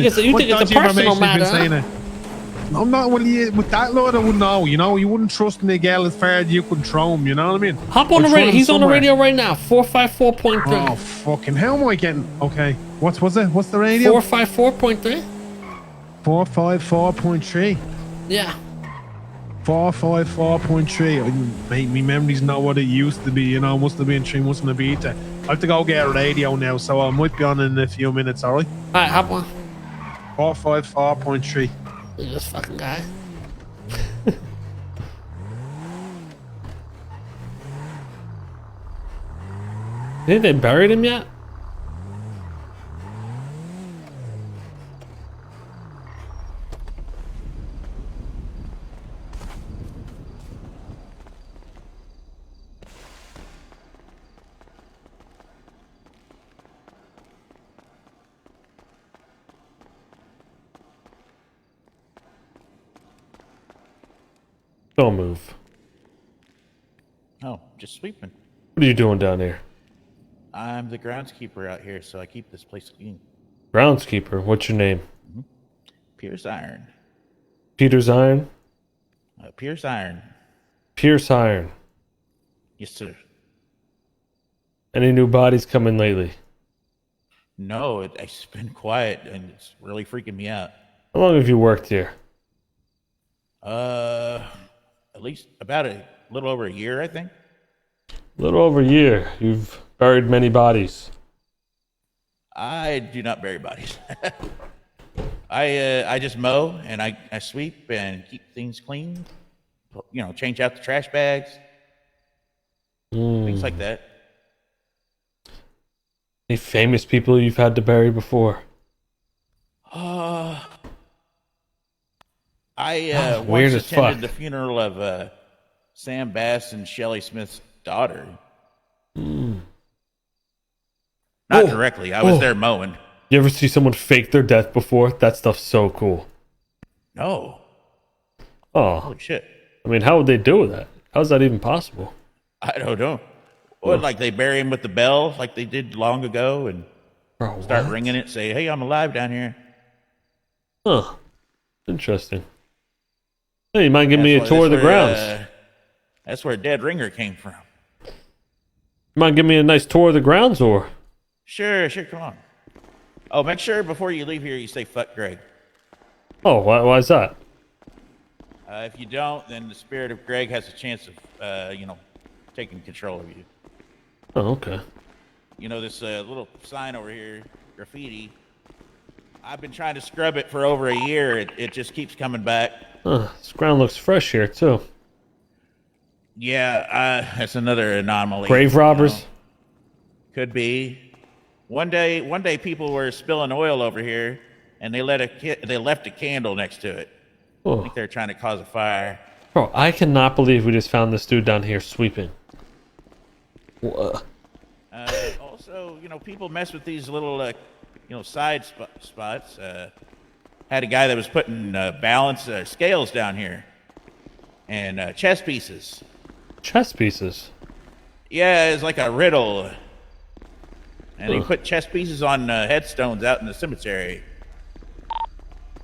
think it's a personal matter, huh? I'm not with that load. I wouldn't know. You know, you wouldn't trust Miguel as far as you could throw him. You know what I mean? Hop on the radio. He's on the radio right now. 454.3. Oh fucking! How am I getting? Okay, what's it? What's the radio? 454.3. 454.3. Yeah. 454.3. Mate, me memory's not what it used to be. You know, must have been 3, mustn't have been there. I have to go get a radio now, so I might be on in a few minutes. Alright. Alright, hop on. 454.3. This fucking guy. Think they buried him yet? Don't move. Oh, just sweeping. What are you doing down here? I'm the groundskeeper out here, so I keep this place clean. Groundskeeper? What's your name? Pierce Iron. Peter's Iron? Pierce Iron. Pierce Iron. Yes, sir. Any new bodies coming lately? No, it's been quiet, and it's really freaking me out. How long have you worked here? At least about a little over a year, I think. A little over a year. You've buried many bodies. I do not bury bodies. I just mow and I sweep and keep things clean. You know, change out the trash bags, things like that. Any famous people you've had to bury before? I weird once as attended fuck. the funeral of Sam Bass and Shelley Smith's daughter. Not directly. I was there mowing. You ever see someone fake their death before? That stuff's so cool. No. Oh, Holy shit. I mean, how would they do that? How's that even possible? I don't know. What, like they bury him with the bell like they did long ago and start ringing it, say, hey, I'm alive down here. Huh. Interesting. Hey, you mind giving me a tour of the grounds? That's where Dead Ringer came from. You mind giving me a nice tour of the grounds, or? Sure, come on. Oh, make sure before you leave here you say fuck Greg. Oh, why is that? If you don't, then the spirit of Greg has a chance of, taking control of you. Oh, okay. You know, this little sign over here, graffiti, I've been trying to scrub it for over a year. It just keeps coming back. This ground looks fresh here, too. Yeah, that's another anomaly. Grave robbers? You know? Could be. One day people were spilling oil over here, and they left a candle next to it. Oh. I think they're trying to cause a fire. Bro, I cannot believe we just found this dude down here sweeping. Also, people mess with these little, side spots. Had a guy that was putting balance scales down here and chess pieces. Chess pieces? Yeah, it's like a riddle. And he put chess pieces on headstones out in the cemetery.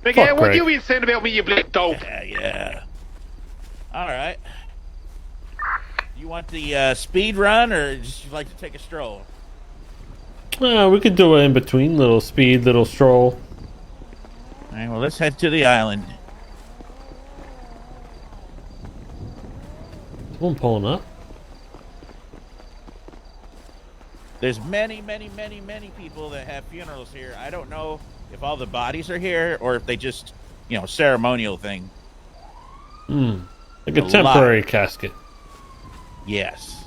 Miguel, what you been saying about me, you bleak dope? Yeah. All right. You want the speed run, or just you like to take a stroll? We could do it in between. Little speed, little stroll. All right, well, let's head to the island. Someone pulling up? There's many people that have funerals here. I don't know if all the bodies are here or if they just, ceremonial thing. Like a temporary casket. Yes.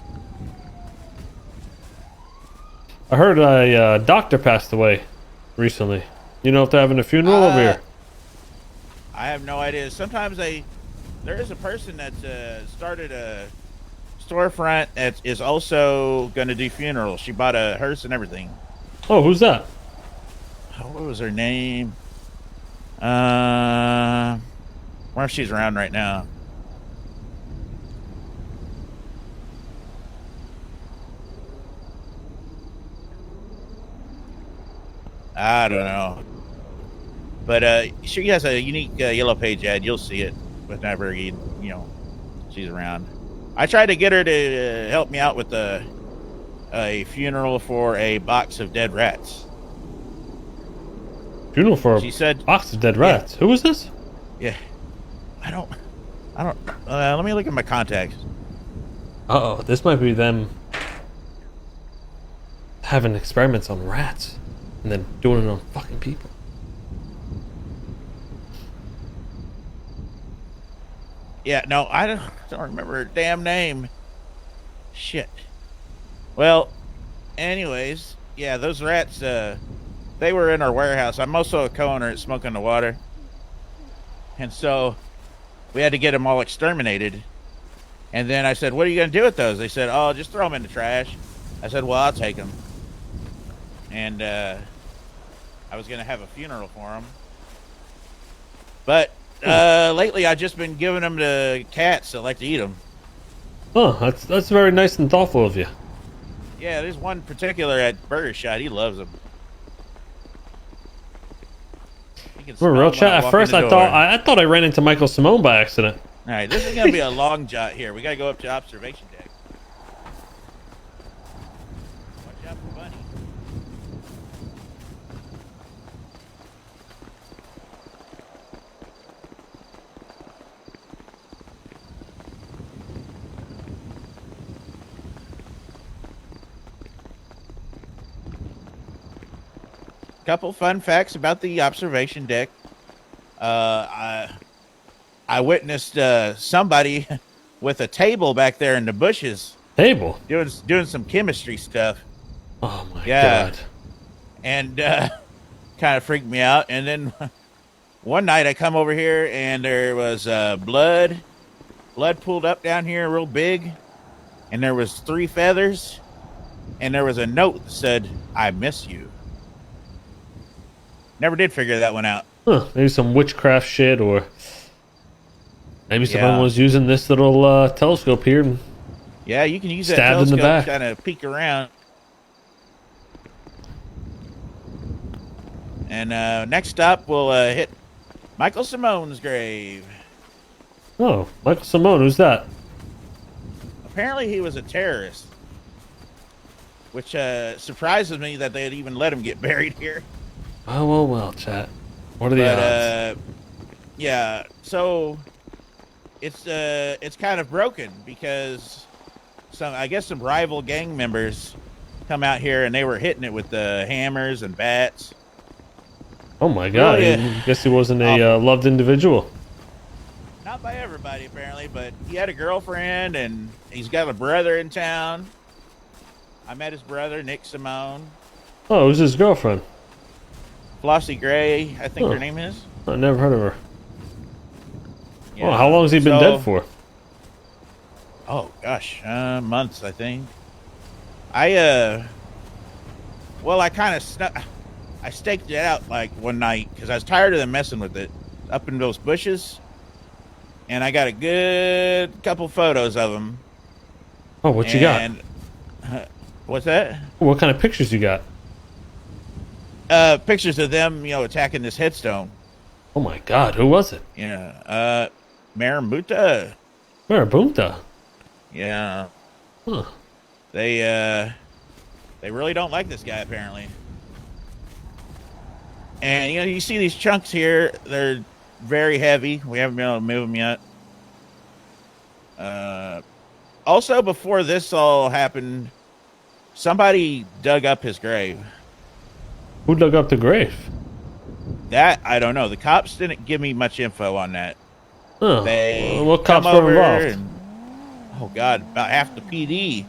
I heard a doctor passed away recently. You know if they're having a funeral over here? I have no idea. Sometimes there is a person that started a storefront that is also going to do funerals. She bought a hearse and everything. Oh, who's that? What was her name? I wonder if she's around right now. I don't know. But she has a unique Yellow Page ad. You'll see it whenever she's around. I tried to get her to help me out with a funeral for a box of dead rats. Funeral for She said, a box of dead rats. Who was this? Yeah, I don't. Let me look at my contacts. Uh oh, this might be them having experiments on rats and then doing it on fucking people. Yeah, no, I don't remember her damn name. Shit. Well, anyways, yeah, those rats, they were in our warehouse. I'm also a co-owner at Smoke on the Water. And so we had to get them all exterminated. And then I said, what are you going to do with those? They said, oh, just throw them in the trash. I said, well, I'll take them. And I was going to have a funeral for them. But lately I've just been giving them to cats that like to eat them. Oh, that's very nice and thoughtful of you. Yeah, there's one particular at Burger Shot. He loves them. He can For smell real 'em when chat. At walk first, in the I door. thought I ran into Michael Simone by accident. All right, this is going to be a long jot here. We got to go up to observation deck. Watch out for Bunny. Couple fun facts about the observation deck. I witnessed somebody with a table back there in the bushes Table. doing some chemistry stuff, Oh my Yeah. god. and kind of freaked me out. And then one night I come over here and there was blood pooled up down here real big, and there was 3 feathers, and there was a note that said, "I miss you." Never did figure that one out. Huh, maybe some witchcraft shit, or maybe someone Yeah. was using this little telescope here. And Yeah, you can use that Stabbed in the telescope back. kind of peek around. And next up, we'll hit Michael Simone's grave. oh, Michael Simone, who's that? Apparently, he was a terrorist, which surprises me that they'd even let him get buried here. Well, chat. What are the odds? Yeah, so it's kind of broken because I guess some rival gang members come out here and they were hitting it with the hammers and bats. Oh my god, really, I guess he wasn't a loved individual. Not by everybody apparently, but he had a girlfriend and he's got a brother in town. I met his brother, Nick Simone. Oh, it was his girlfriend. Flossie Gray, I think Huh. her name is. I never heard of her. Yeah. Oh, how long has he been So- dead for? Oh gosh, months I think. I kind of I staked it out like one night because I was tired of them messing with it up in those bushes, and I got a good couple photos of them. Oh, what you got? What's that? What kind of pictures you got? Pictures of them, attacking this headstone. Oh my god, who was it? Yeah, Marabunta. Marabunta. Yeah, Huh. they really don't like this guy apparently. And you see these chunks here, they're very heavy. We haven't been able to move them yet. Also, before this all happened, somebody dug up his grave. Who dug up the grave? That I don't know. The cops didn't give me much info on that. Huh. They What cops come were over involved? and- oh God, about half the PD,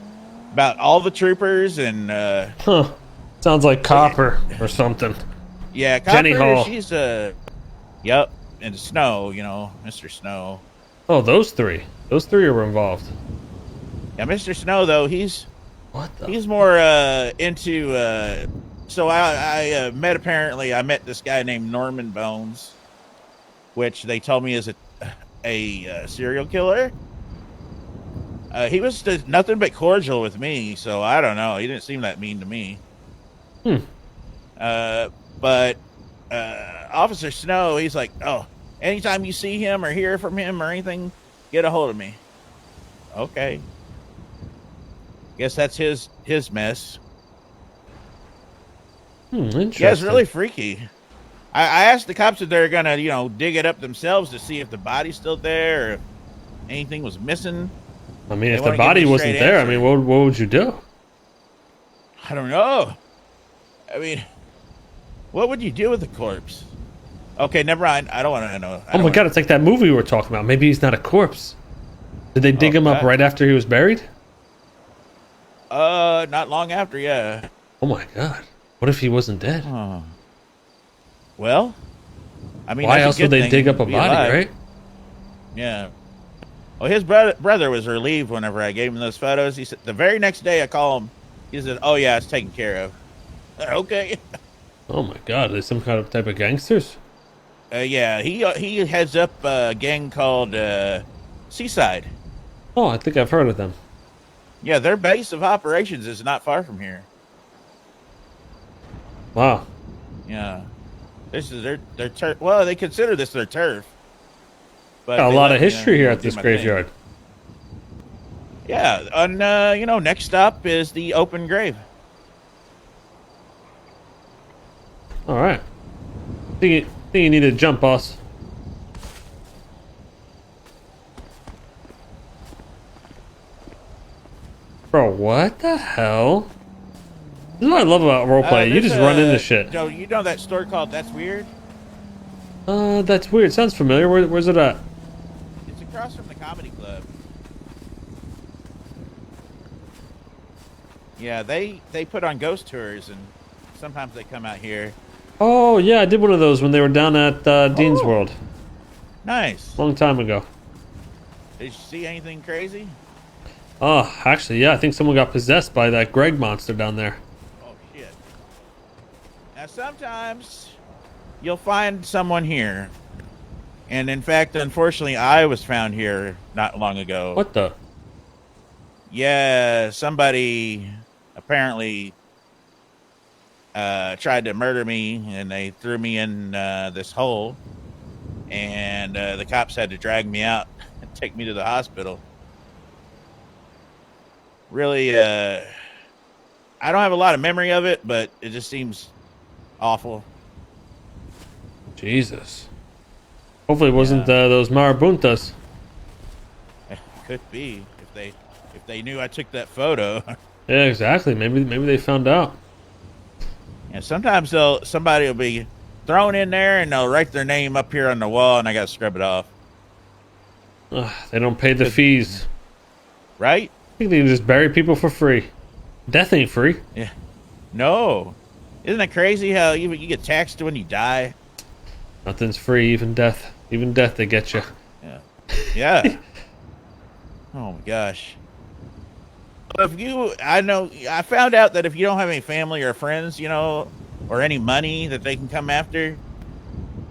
about all the troopers and Huh. Sounds like Copper or something. yeah, Jenny Copper, Hall. she's yep, and Snow, Mr. Snow. Oh, those three. Those three were involved. Yeah, Mr. Snow though, he's What the? more into. So I met this guy named Norman Bones, which they told me is a serial killer. He was just nothing but cordial with me, so I don't know. He didn't seem that mean to me. Hmm. But Officer Snow, he's like, oh, anytime you see him or hear from him or anything, get a hold of me. Okay. Guess that's his mess. Interesting. Yeah, it's really freaky. I asked the cops if they're gonna, dig it up themselves to see if the body's still there or if anything was missing. I mean, if wanna the give me body a wasn't straight there, I answer. mean, what would you do? I don't know. I mean, what would you do with a corpse? Okay, never mind. I don't want to know. Oh my god, it's like that movie we were talking about. Maybe he's not a corpse. Did they dig him up that- right after he was buried? Not long after, yeah. Oh my god. What if he wasn't dead? Oh. Well, I mean, Why that's a else good would they thing dig up to a be body, alive. right? Yeah. Well, his brother was relieved whenever I gave him those photos. He said the very next day I call him. He said, "Oh yeah, it's taken care of." Okay. Oh my god, are they some kind of type of gangsters? Yeah, he heads up a gang called Seaside. Oh, I think I've heard of them. Yeah, their base of operations is not far from here. Wow. Yeah, this is their turf. Well, they consider this their turf. But Got a they lot let of me, history here at do this my thing. graveyard. Yeah, and next stop is the open grave. Alright. Think you need to jump, boss. Bro, what the hell? This is what I love about roleplay. You There's just run a- into shit. You know that store called That's Weird? That's weird. Sounds familiar. Where's it at? It's across from the comedy club. Yeah, they put on ghost tours, and sometimes they come out here. Oh, yeah, I did one of those when they were down at Dean's Oh. World. Nice. Long time ago. Did you see anything crazy? Oh, actually, yeah, I think someone got possessed by that Greg monster down there. Oh, shit. Now, sometimes you'll find someone here. And in fact, unfortunately, I was found here not long ago. What the? Yeah, somebody apparently tried to murder me, and they threw me in this hole. And the cops had to drag me out and take me to the hospital. Really, I don't have a lot of memory of it, but it just seems awful. Jesus. Hopefully it wasn't those marabuntas. Could be if they knew I took that photo. Yeah, exactly. Maybe they found out. And sometimes somebody will be thrown in there and they'll write their name up here on the wall, and I got to scrub it off. Ugh, they don't pay the fees. Right? I think they can just bury people for free. Death ain't free. Yeah. No. Isn't it crazy how you get taxed when you die? Nothing's free, even death. Even death, they get you. Yeah. Yeah. Oh my gosh. I found out that if you don't have any family or friends, or any money that they can come after,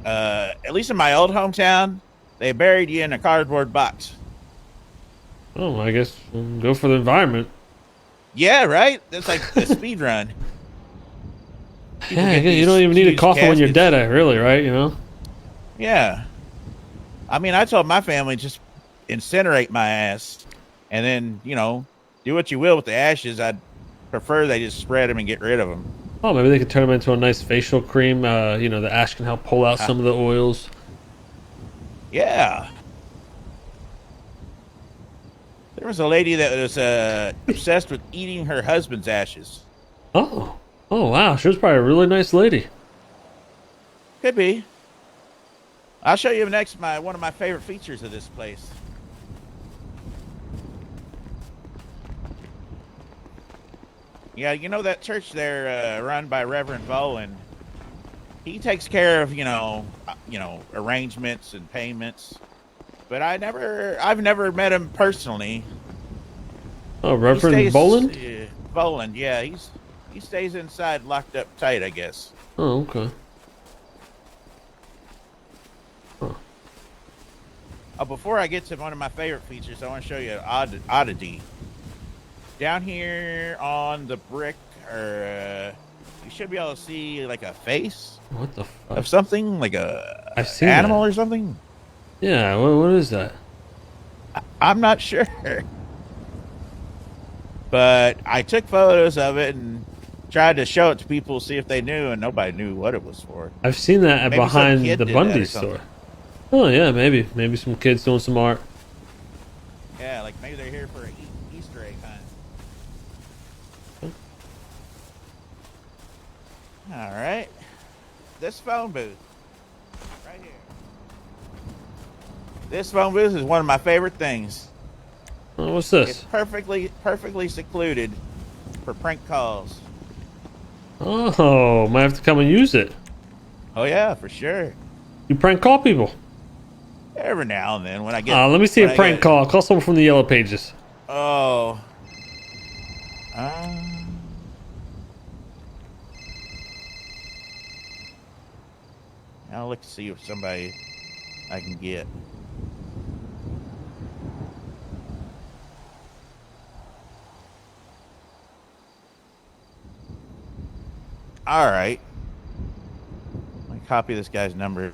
at least in my old hometown, they buried you in a cardboard box. Oh, I guess go for the environment. Yeah, right? That's like the speed run. People Yeah, get you don't these even need a huge coffin when you're caskets. dead, really, right? You know? Yeah. I mean, I told my family just incinerate my ass and then, do what you will with the ashes. I'd prefer they just spread them and get rid of them. Oh, maybe they could turn them into a nice facial cream. The ash can help pull out some of the oils. Yeah. There was a lady that was obsessed with eating her husband's ashes. Oh wow, she was probably a really nice lady. Could be. I'll show you next one of my favorite features of this place. Yeah, that church there, run by Reverend Boland. He takes care of arrangements and payments, but I've never met him personally. Oh, He Reverend stays- Boland? Boland, yeah, he stays inside, locked up tight, I guess. Oh, okay. Oh, before I get to one of my favorite features, I want to show you an oddity. Down here on the brick, or you should be able to see like a face What the fuck? of something, like a I've seen animal that. or something. Yeah, what is that? I'm not sure. But I took photos of it and tried to show it to people, see if they knew, and nobody knew what it was for. I've seen that Maybe some behind kid the did that or Bundy something. store. Oh yeah, maybe some kids doing some art. Yeah, like maybe they're here for an Easter egg hunt. All right. This phone booth. Right here. This phone booth is one of my favorite things. Oh, what's It's this? perfectly secluded for prank calls. Oh, might have to come and use it. Oh yeah, for sure. You prank call people. Every now and then when I get. Let me see when a I prank get- call. Call someone from the Yellow Pages. Oh. I'll look to see if somebody I can get. All right. Let me copy this guy's number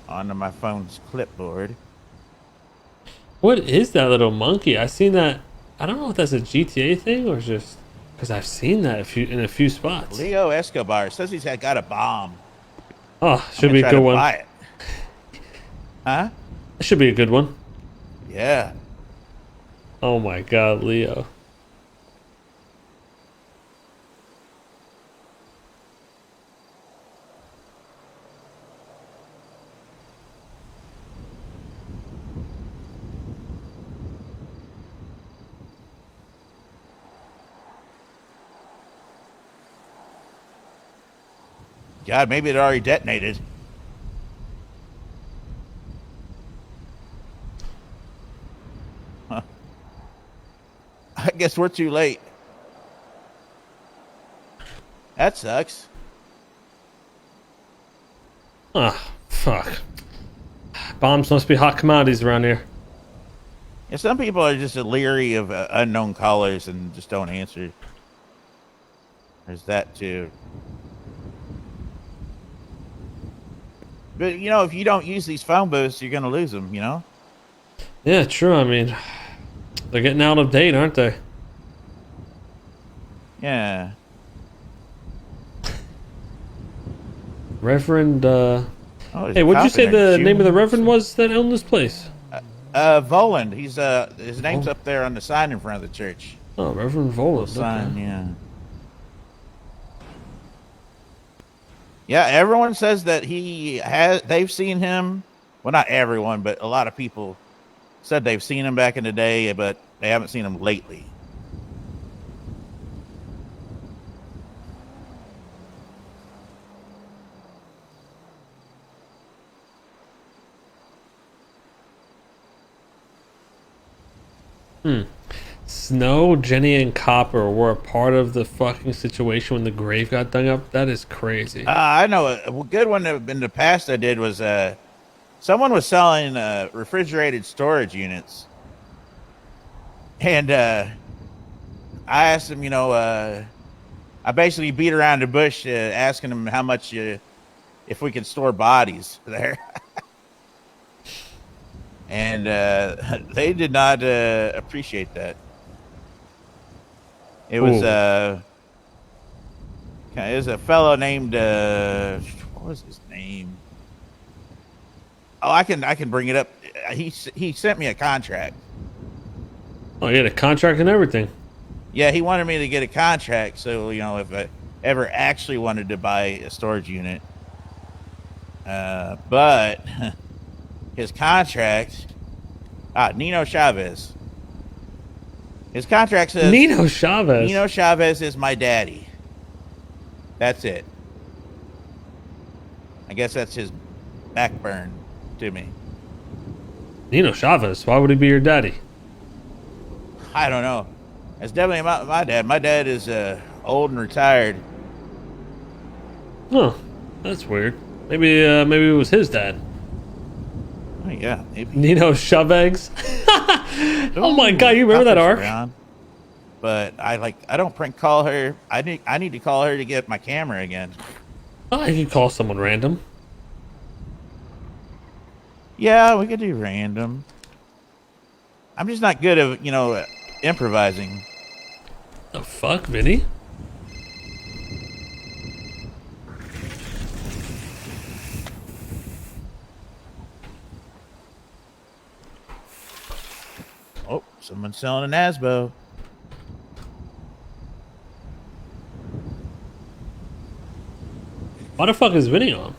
onto my phone's clipboard. What is that little monkey? I seen that. I don't know if that's a GTA thing or just because I've seen that in a few spots. Leo Escobar says he's got a bomb. Oh, I'm should gonna be a try good to one. buy it. Huh? That should be a good one. Yeah. Oh my God, Leo. God, maybe it already detonated. Huh. I guess we're too late. That sucks. Ah, fuck. Bombs must be hot commodities around here. Yeah, some people are just leery of unknown callers and just don't answer. There's that too. But you know, if you don't use these phone booths, you're gonna lose them. You know. Yeah, true. I mean, they're getting out of date, aren't they? Yeah. Reverend, Oh, there's hey, a what'd you cop say in there the name of the shooting. Reverend was that owned this place? Voland. He's his name's Oh. up there on the sign in front of the church. Oh, Reverend Little Voland. sign, Okay. yeah. Yeah, everyone says that they've seen him. Well, not everyone, but a lot of people said they've seen him back in the day, but they haven't seen him lately. Snow, Jenny, and Copper were a part of the fucking situation when the grave got dug up. That is crazy. I know a good one in the past I did was someone was selling refrigerated storage units, and I asked him, I basically beat around the bush asking him how much if we could store bodies there. And they did not appreciate that. It was Ooh. it was a fellow named what was his name? Oh, I can bring it up. He sent me a contract. Oh, you had a contract and everything. Yeah, he wanted me to get a contract, so if I ever actually wanted to buy a storage unit. But his contract, Nino Chavez. His contract says Nino Chavez. Nino Chavez is my daddy. That's it. I guess that's his backburn to me. Nino Chavez. Why would he be your daddy? I don't know. It's definitely my dad. My dad is old and retired. Huh. That's weird. Maybe it was his dad. Oh yeah, maybe. Nino Chavez. Oh my God, you remember that Copper's arc? around. but I don't prank call her. I need to call her to get my camera again. Oh, you can call someone random. Yeah, we could do random. I'm just not good at improvising. The fuck, Vinny? Oh, someone's selling an Asbo. Why the fuck is Vinny on?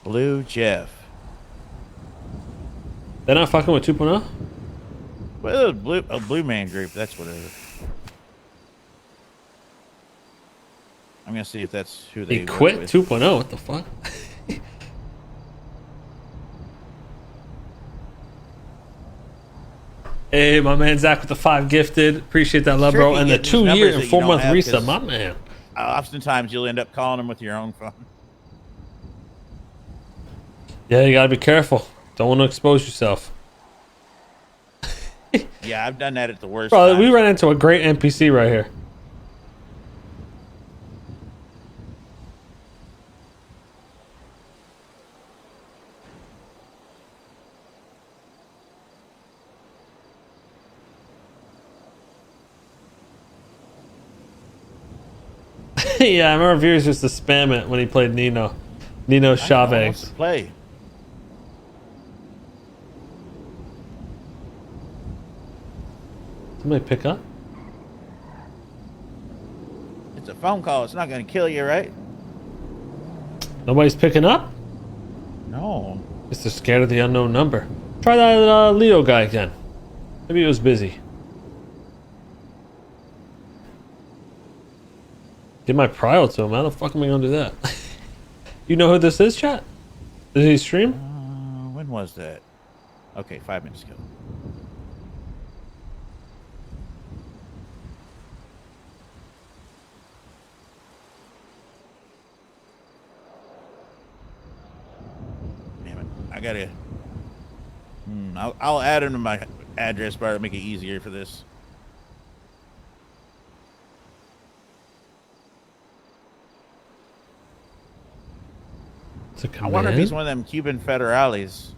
Blue Jeff. They're not fucking with 2.0? Well, a blue man group. That's what it is. I'm gonna see if that's who they He quit with. 2.0. What the fuck? Hey, my man Zach with the 5 gifted. Appreciate that love, Sure, bro. you And the get these 2 year numbers and that you 4 don't month have, reset, 'cause- my man. Oftentimes, you'll end up calling them with your own phone. Yeah, you gotta be careful. Don't want to expose yourself. Yeah, I've done that at the worst. Bro, we times. ran into a great NPC right here. Yeah, I remember viewers used to spam it when he played Nino. Nino I don't know who wants Chavez. to play. Somebody pick up? It's a phone call. It's not going to kill you, right? Nobody's picking up? No. Just they're scared of the unknown number. Try that Leo guy again. Maybe he was busy. Give my prio to him. How the fuck am I gonna do that? You know who this is, chat? Did he stream? When was that? Okay, 5 minutes ago. Damn it. I gotta... I'll add him to my address bar to make it easier for this. It's a I command. wonder if he's one of them Cuban federales.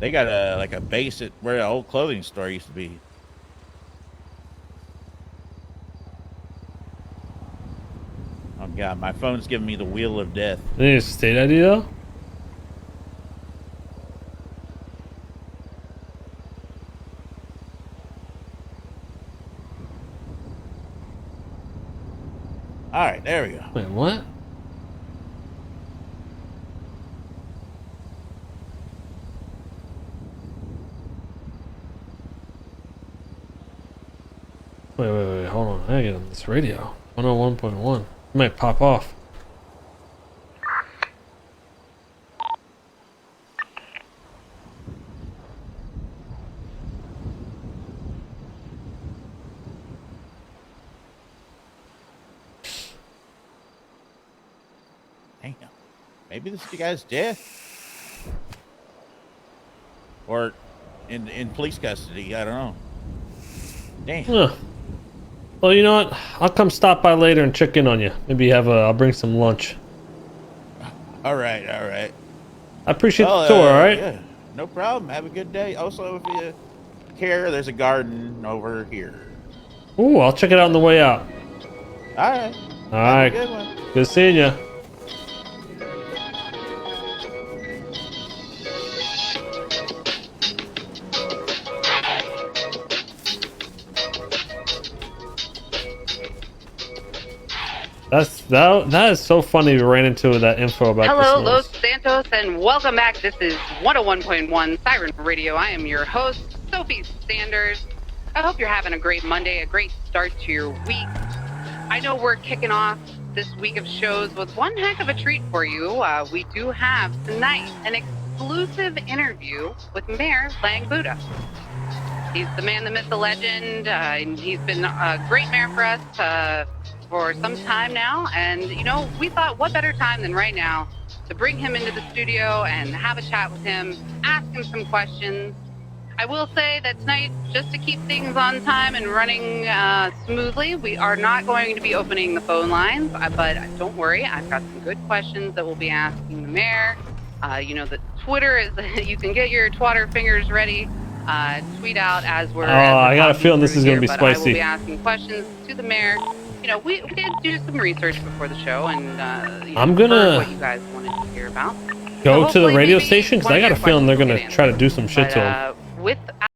They got a base at where the old clothing store used to be. Oh god, my phone's giving me the wheel of death. They need a state ID though? All right, there we go. Wait, what? Wait, hold on. I gotta get on this radio. 101.1. It might pop off. Damn. Maybe this guy's dead. Or in police custody. I don't know. Damn. Huh. Well, you know what? I'll come stop by later and check in on you. Maybe I'll bring some lunch. All right. I appreciate Well, the tour, alright? Yeah, no problem. Have a good day. Also, if you care, there's a garden over here. Ooh, I'll check it out on the way out. All right. Alright. Have a good one. Good seeing you. That is so funny we ran into that info about Hello, this Los noise. Santos, and welcome back. This is 101.1 Siren Radio. I am your host, Sophie Sanders. I hope you're having a great Monday, a great start to your week. I know we're kicking off this week of shows with one heck of a treat for you. We do have tonight an exclusive interview with Mayor Lang Buddha. He's the man, the myth, the legend. And he's been a great mayor for us for some time now. And, you know, we thought what better time than right now to bring him into the studio and have a chat with him, ask him some questions. I will say that tonight, just to keep things on time and running smoothly, we are not going to be opening the phone lines, but don't worry, I've got some good questions that we'll be asking the mayor. You know, the Twitter is, you can get your twatter fingers ready, tweet out as we're I got a feeling this is going to be but spicy. I will be asking questions to the mayor. You know, we did do some research before the show, and you know, I'm gonna heard what you guys wanted to hear about. Go So to the hopefully radio maybe station because one I of got a your feeling they're questions going will to get try to do some shit answered. to him. But, with